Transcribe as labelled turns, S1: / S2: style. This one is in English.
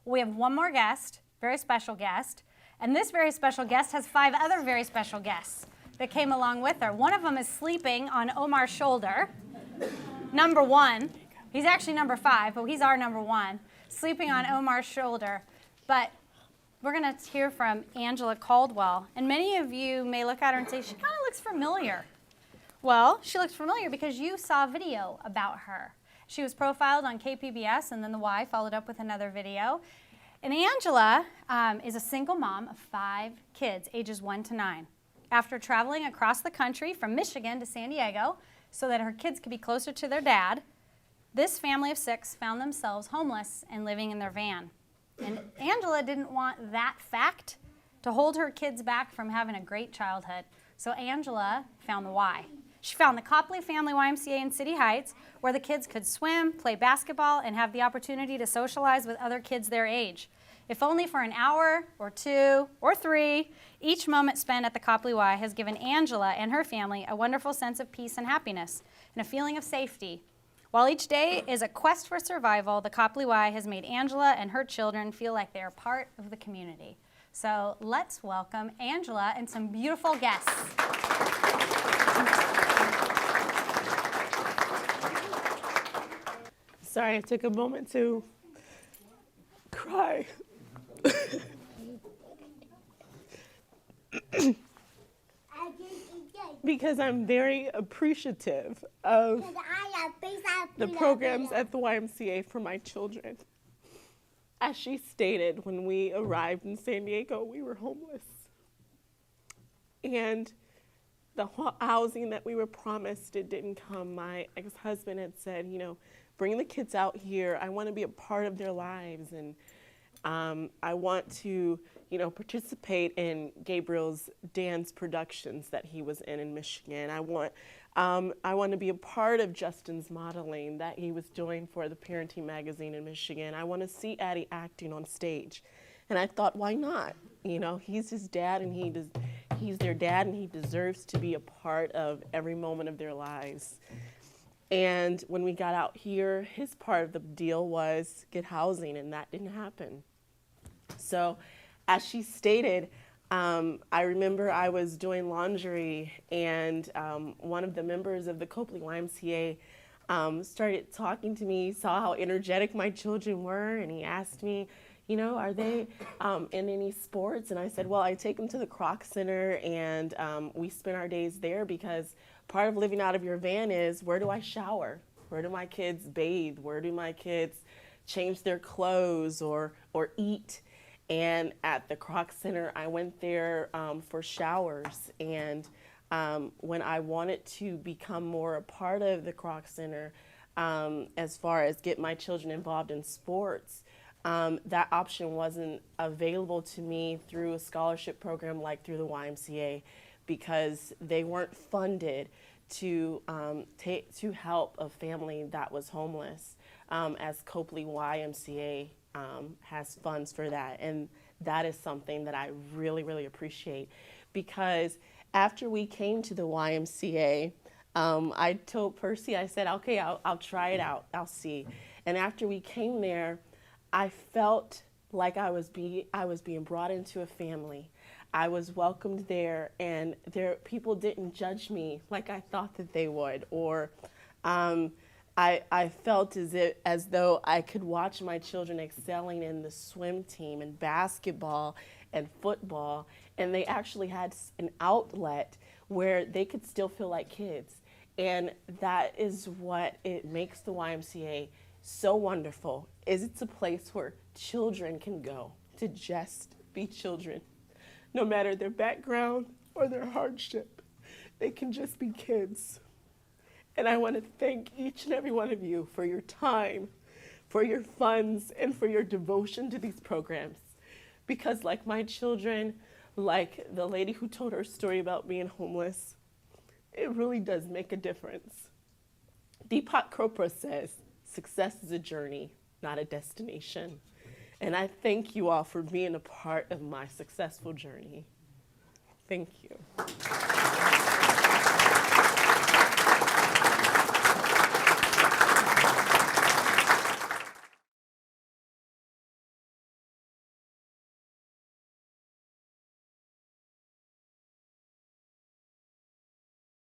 S1: We have one more guest, very special guest, and this very special guest has 5 other very special guests that came along with her. One of them is sleeping on Omar's shoulder, number 1. He's actually number 5, but he's our number 1, sleeping on Omar's shoulder. But we're going to hear from Angela Caldwell, and many of you may look at her and say, she kind of looks familiar. Well, she looks familiar because you saw a video about her. She was profiled on KPBS, and then the Y followed up with another video. And Angela is a single mom of 5 kids, ages 1 to 9. After traveling across the country from Michigan to San Diego so that her kids could be closer to their dad, this family of 6 found themselves homeless and living in their van. And Angela didn't want that fact to hold her kids back from having a great childhood. So Angela found the Y. She found the Copley Family YMCA in City Heights, where the kids could swim, play basketball, and have the opportunity to socialize with other kids their age. If only for an hour, or 2, or 3, each moment spent at the Copley Y has given Angela and her family a wonderful sense of peace and happiness, and a feeling of safety. While each day is a quest for survival, the Copley Y has made Angela and her children feel like they are part of the community. So let's welcome Angela and some beautiful guests.
S2: Sorry, I took a moment to cry. Because I'm very appreciative of the programs at the YMCA for my children. As she stated, when we arrived in San Diego, we were homeless. And the housing that we were promised, it didn't come. My ex-husband had said, you know, bring the kids out here. I want to be a part of their lives. And I want to, you know, participate in Gabriel's dance productions that he was in Michigan. I want to be a part of Justin's modeling that he was doing for the parenting magazine in Michigan. I want to see Addie acting on stage. And I thought, why not? You know, he's his dad, and he's their dad, and he deserves to be a part of every moment of their lives. And when we got out here, his part of the deal was get housing, and that didn't happen. So as she stated, I remember I was doing laundry, and one of the members of the Copley YMCA started talking to me, saw how energetic my children were, and he asked me, you know, are they in any sports? And I said, well, I take them to the Croc Center, and we spend our days there, because part of living out of your van is, where do I shower? Where do my kids bathe? Where do my kids change their clothes or eat? And at the Croc Center, I went there for showers. And when I wanted to become more a part of the Croc Center, as far as get my children involved in sports, that option wasn't available to me through a scholarship program like through the YMCA, because they weren't funded to help a family that was homeless, as Copley YMCA has funds for that. And that is something that I really, really appreciate, because after we came to the YMCA, I told Percy, I said, okay, I'll try it out, I'll see. And after we came there, I felt like I was being brought into a family. I was welcomed there, and people didn't judge me like I thought that they would, or I felt as though I could watch my children excelling in the swim team and basketball and football, and they actually had an outlet where they could still feel like kids. And that is what it makes the YMCA so wonderful, is it's a place where children can go to just be children. No matter their background or their hardship, they can just be kids. And I want to thank each and every one of you for your time, for your funds, and for your devotion to these programs. Because like my children, like the lady who told her story about being homeless, it really does make a difference. Deepak Chopra says, success is a journey, not a destination. And I thank you all for being a part of my successful journey. Thank you.